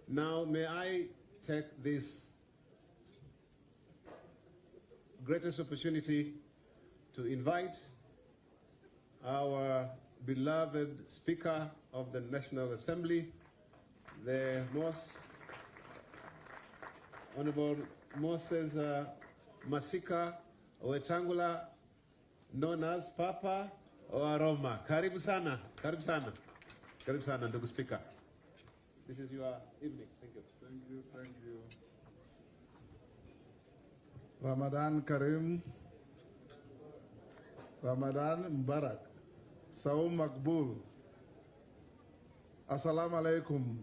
Now, may I take this greatest opportunity to invite our beloved Speaker of the National Assembly, the most Honorable Moses Masika WETANGULA, known as Papa or Roma. Karibu sana, karibu sana, karibu sana, ndugu Speaker. This is your evening. Thank you. Thank you, thank you. Ramadan Karim, Ramadan Mubarak, Saum Makbul. Assalamu alaikum.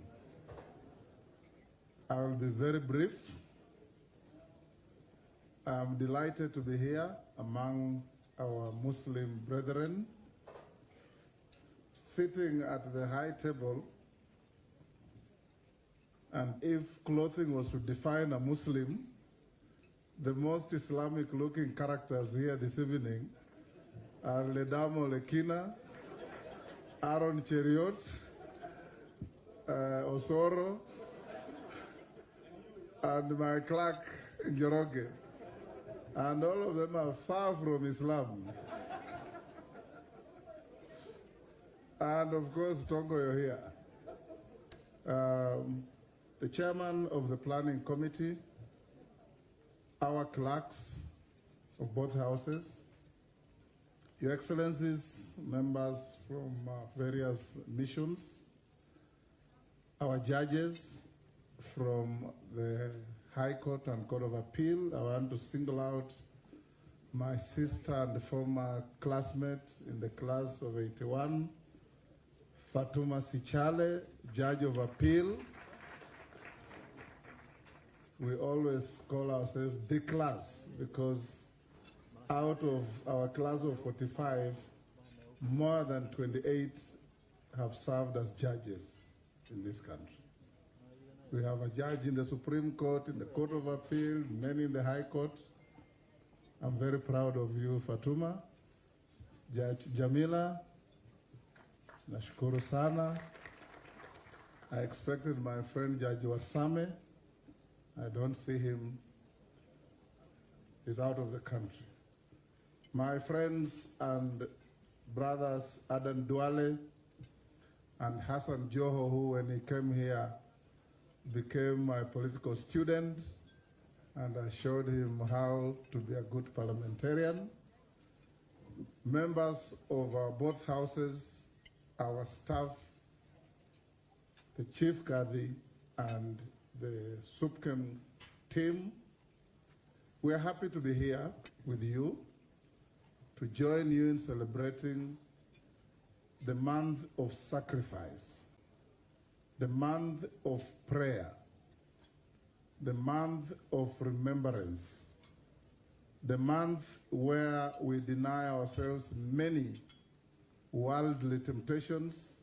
I will be very brief. I'm delighted to be here among our Muslim brethren, sitting at the high table. And if clothing was to define a Muslim, the most Islamic-looking characters here this evening are Ledamo Lekina, Aaron Cheriot, Osoro, and my clerk, Njoroge. And all of them are far from Islam. And of course, Tongo, you're here. The chairman of the planning committee, our clerks of both houses, Your Excellencies, members from various missions, our judges from the High Court and Court of Appeal. I want to single out my sister and former classmate in the class of 81, Fatuma Sichale, Judge of Appeal. We always call ourselves the class because out of our class of 45, more than 28 have served as judges in this country. We have a judge in the Supreme Court, in the Court of Appeal, many in the High Court. I'm very proud of you, Fatuma. Judge Jamila, nashukuru sana. I expected my friend Judge Warsame. I don't see him. He's out of the country. My friends and brothers Adan Duale and Hassan Joho, who when he came here became my political student, and I showed him how to be a good parliamentarian. Members of both houses, our staff, the Chief Kadi and the SUPKEM team, we are happy to be here with you to join you in celebrating the month of sacrifice, the month of prayer, the month of remembrance, the month where we deny ourselves many worldly temptations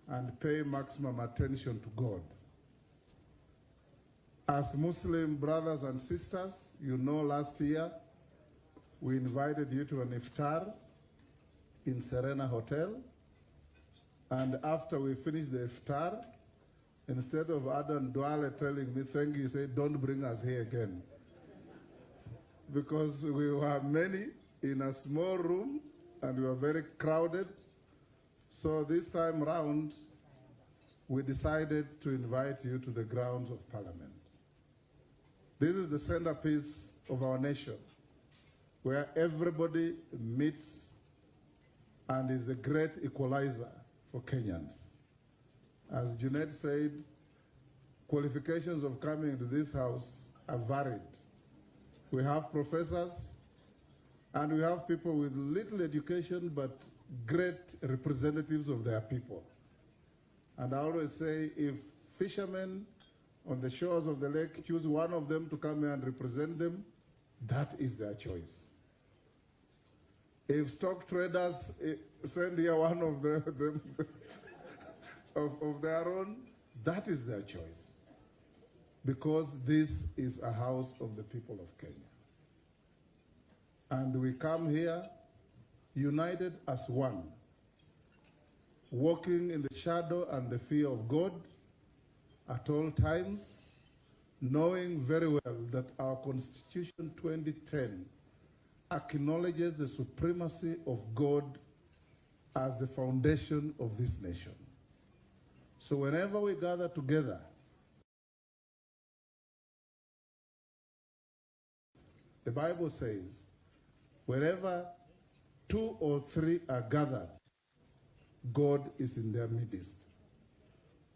and pay maximum attention to God. As Muslim brothers and sisters, you know last year we invited you to an Iftar in Serena Hotel, and after we finished the Iftar, instead of Adan Duale telling me thank you, he said, don't bring us here again. Because we were many in a small room and we were very crowded. So this time round, we decided to invite you to the grounds of Parliament. This is the centerpiece of our nation, where everybody meets and is a great equalizer for Kenyans. As Junaid said, qualifications of coming into this house are varied. We have professors and we have people with little education but great representatives of their people. And I always say, if fishermen on the shores of the lake choose one of them to come here and represent them, that is their choice. If stock traders send here one of them of their own, that is their choice. Because this is a house of the people of Kenya. And we come here united as one, walking in the shadow and the fear of God, at all times, knowing very well that our Constitution 2010 acknowledges the supremacy of God as the foundation of this nation. So whenever we gather together, the Bible says, wherever 2 or 3 are gathered, God is in their midst.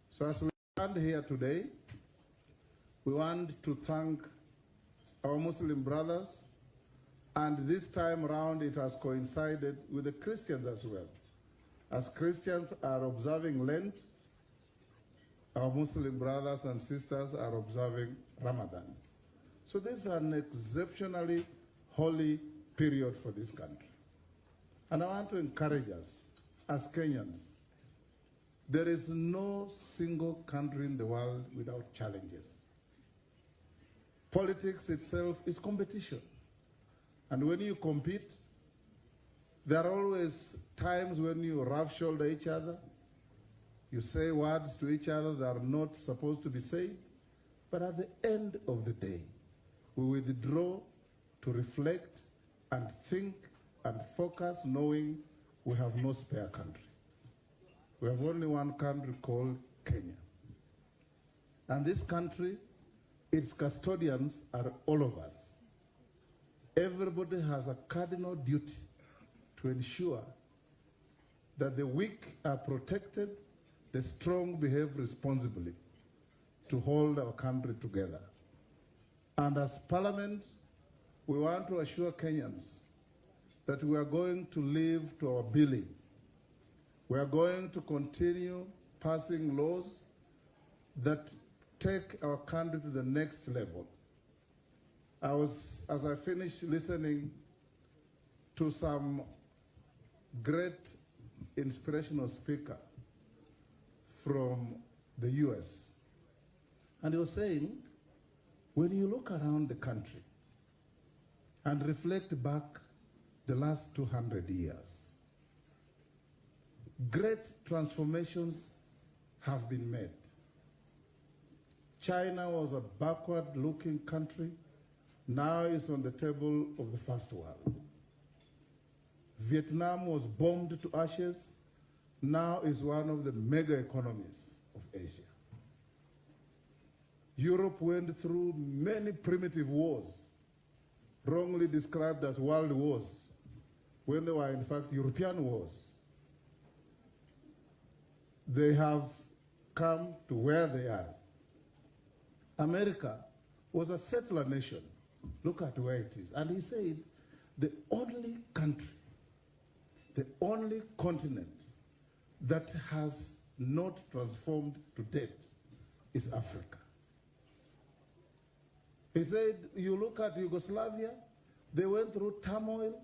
So as we stand here today, we want to thank our Muslim brothers, and this time around it has coincided with the Christians as well. As Christians are observing Lent, our Muslim brothers and sisters are observing Ramadan. So this is an exceptionally holy period for this country. And I want to encourage us as Kenyans. There is no single country in the world without challenges. Politics itself is competition. And when you compete, there are always times when you rough shoulder each other, you say words to each other that are not supposed to be said, but at the end of the day, we withdraw to reflect and think and focus, knowing we have no spare country. We have only one country called Kenya. And this country, its custodians are all of us. Everybody has a cardinal duty to ensure that the weak are protected, the strong behave responsibly to hold our country together. And as Parliament, we want to assure Kenyans that we are going to live to our billing. We are going to continue passing laws that take our country to the next level. As I finished listening to some great inspirational speaker from the US, and he was saying, when you look around the country and reflect back the last 200 years, great transformations have been made. China was a backward-looking country, now is on the table of the first world. Vietnam was bombed to ashes, now is one of the mega economies of Asia. Europe went through many primitive wars, wrongly described as world wars, when they were in fact European wars. They have come to where they are. America was a settler nation. Look at where it is. And he said, the only country, the only continent that has not transformed to date is Africa. He said, you look at Yugoslavia, they went through turmoil,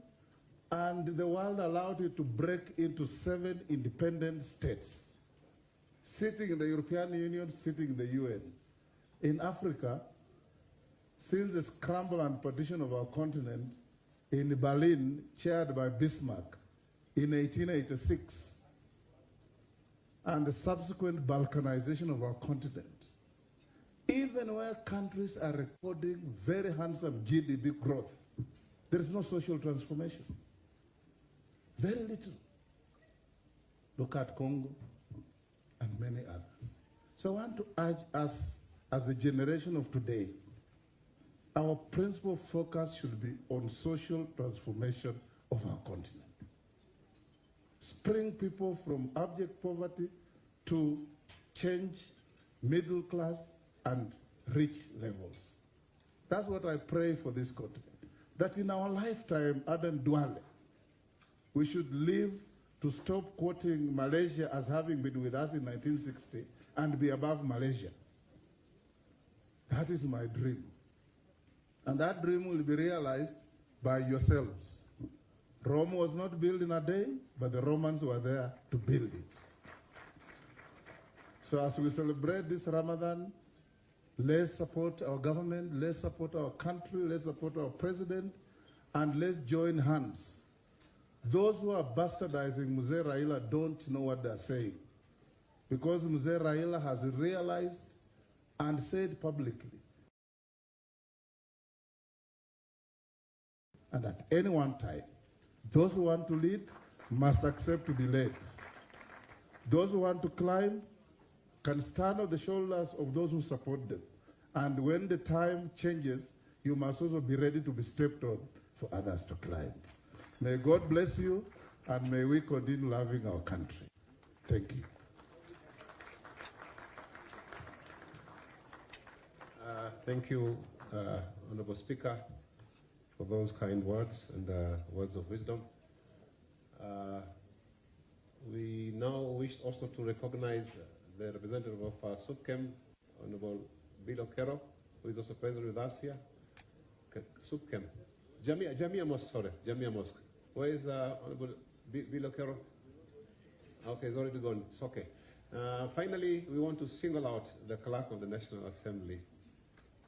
and the world allowed it to break into 7 independent states, sitting in the European Union, sitting in the UN. In Africa, since the scramble and partition of our continent in Berlin, chaired by Bismarck in 1886, and the subsequent balkanization of our continent, even where countries are recording very handsome GDP growth, there is no social transformation. Very little. Look at Congo and many others. So I want to urge us, as the generation of today, our principal focus should be on social transformation of our continent. Spring people from abject poverty to change middle class and rich levels. That's what I pray for this continent. That in our lifetime, Adam Duale, we should live to stop quoting Malaysia as having been with us in 1960 and be above Malaysia. That is my dream. And that dream will be realized by yourselves. Rome was not built in a day, but the Romans were there to build it. So as we celebrate this Ramadan, let's support our government, let's support our country, let's support our president, and let's join hands. Those who are bastardizing Mzee Raila don't know what they're saying, because Mzee Raila has realized and said publicly, and at any one time, those who want to lead must accept to be led. Those who want to climb can stand on the shoulders of those who support them. And when the time changes, you must also be ready to be stepped on for others to climb. May God bless you, and may we continue loving our country. Thank you. Thank you, Honorable Speaker, for those kind words and words of wisdom. We now wish also to recognize the representative of SUPKEM, Honorable Bill Okero, who is also present with us here. SUPKEM. Jamia Mosque, sorry, Jamia Mosque. Where is Honorable Bill Okero? Okay, he's already gone. It's okay. Finally, we want to single out the Clerk of the National Assembly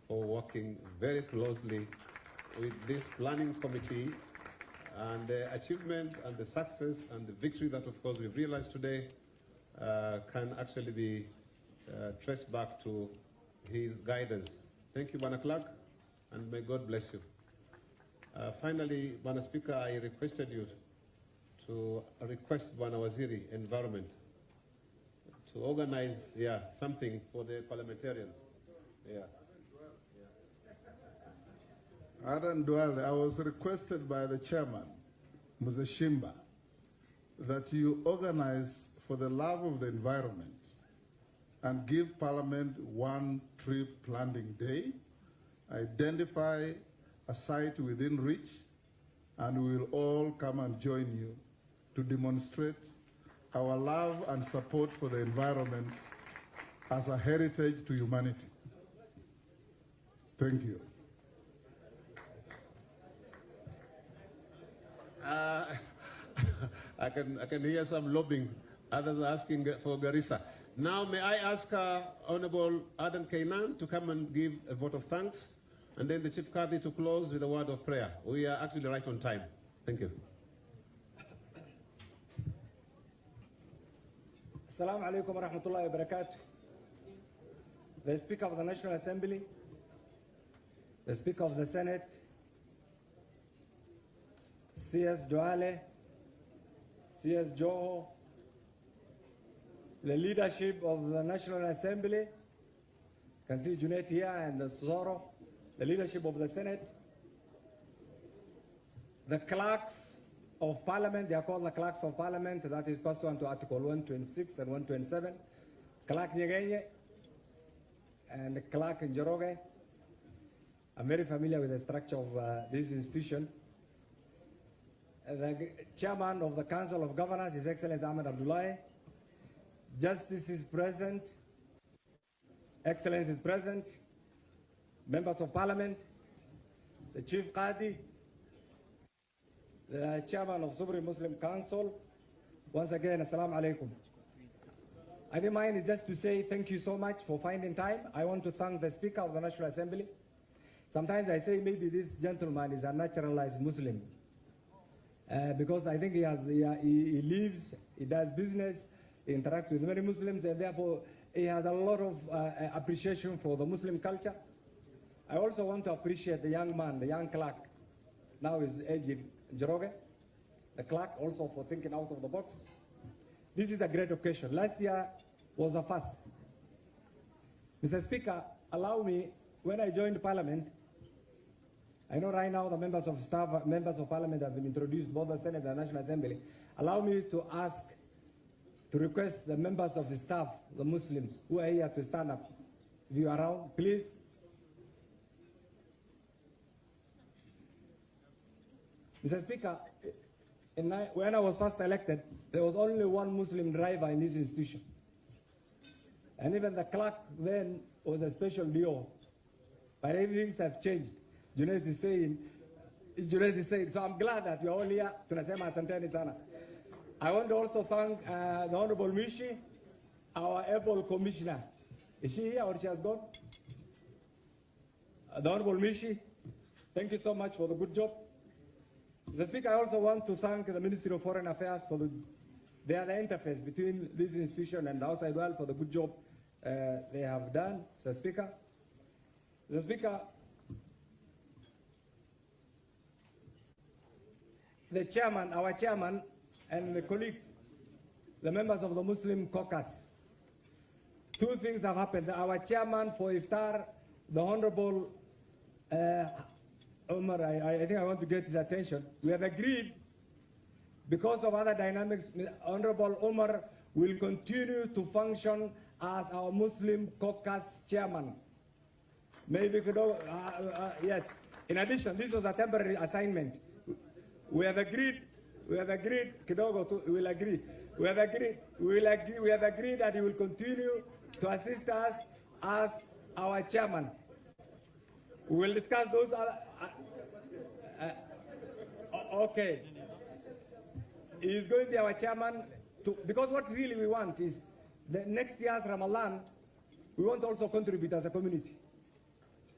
for working very closely with this planning committee, and the achievement and the success and the victory that, of course, we've realized today can actually be traced back to his guidance. Thank you, Bwana Clerk, and may God bless you. Finally, Bwana Speaker, I requested you to request Bwana Waziri, Environment, to organize something for the parliamentarians. Adan Duale, I was requested by the chairman, Mzee Shimba, that you organize for the love of the environment and give Parliament one tree planting day, identify a site within reach, and we will all come and join you to demonstrate our love and support for the environment as a heritage to humanity. Thank you. I can hear some lobbying, others are asking for Garissa. Now, may I ask Honorable Adan Kainan to come and give a vote of thanks, and then the Chief Qadi to close with a word of prayer. We are actually right on time. Thank you. Assalamu alaikum wa rahmatullahi wa barakatuh. The Speaker of the National Assembly, the Speaker of the Senate, CS Joale, CS Joho, the leadership of the National Assembly, you can see Junet here and Soro, the leadership of the Senate, the clerks of Parliament, they are called the clerks of Parliament, that is pursuant to Article 126 and 127, Clerk Nyegenye and the clerk in Njoroge. I'm very familiar with the structure of this institution. The chairman of the Council of Governors, His Excellency Ahmed Abdullahi. Justice is present. Excellence is present. Members of Parliament, the Chief Qadi, the chairman of Supreme Muslim Council. Once again, Assalamu alaikum. I think mine is just to say thank you so much for finding time. I want to thank the Speaker of the National Assembly. Sometimes I say maybe this gentleman is a naturalized Muslim. Because I think he lives, he does business, he interacts with many Muslims, and therefore he has a lot of appreciation for the Muslim culture. I also want to appreciate the young man, the young clerk, now is Ejid Njoroge, the clerk, also for thinking out of the box. This is a great occasion. Last year was the first. Mr. Speaker, allow me, when I joined Parliament, I know right now the members of staff, members of Parliament have been introduced, both the Senate and the National Assembly. Allow me to ask, to request the members of the staff, the Muslims, who are here to stand up. If you are around, please. Mr. Speaker, when I was first elected, there was only one Muslim driver in this institution. And even the clerk then was a special DO. But things have changed. Junaid is saying, so I'm glad that you're all here. Tunasema asanteni sana. I want to also thank the Honorable Mishi, our able commissioner. Is she here or she has gone? The Honorable Mishi, thank you so much for the good job. Mr. Speaker, I also want to thank the Ministry of Foreign Affairs for they are the interface between this institution and the outside world for the good job they have done, Mr. Speaker. Mr. Speaker, the chairman, our chairman, and the colleagues, the members of the Muslim caucus, two things have happened. Our chairman for Iftar, the Honorable Omar, I think I want to get his attention. We have agreed, because of other dynamics, Honorable Omar will continue to function as our Muslim caucus chairman. Maybe could, yes. In addition, this was a temporary assignment. We have agreed, Kidogo will agree. We have agreed that he will continue to assist us as our chairman. We will discuss those other, okay. He is going to be our chairman because what really we want is the next year's Ramadan, we want to also contribute as a community.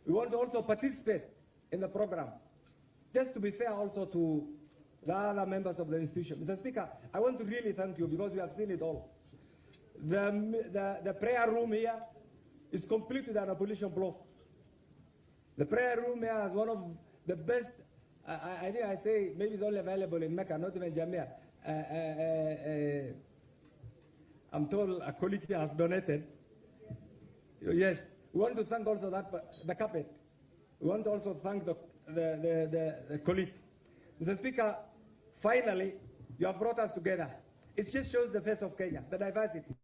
We want to also participate in the program. Just to be fair also to the other members of the institution. Mr. Speaker, I want to really thank you because we have seen it all. The prayer room here is complete with an abolition block. The prayer room here is one of the best, I think I say maybe it's only available in Mecca, not even Jamia. I'm told a colleague here has donated. Yes, we want to thank also the carpet. We want to also thank the colleague. Mr. Speaker, finally, you have brought us together. It just shows the face of Kenya, the diversity.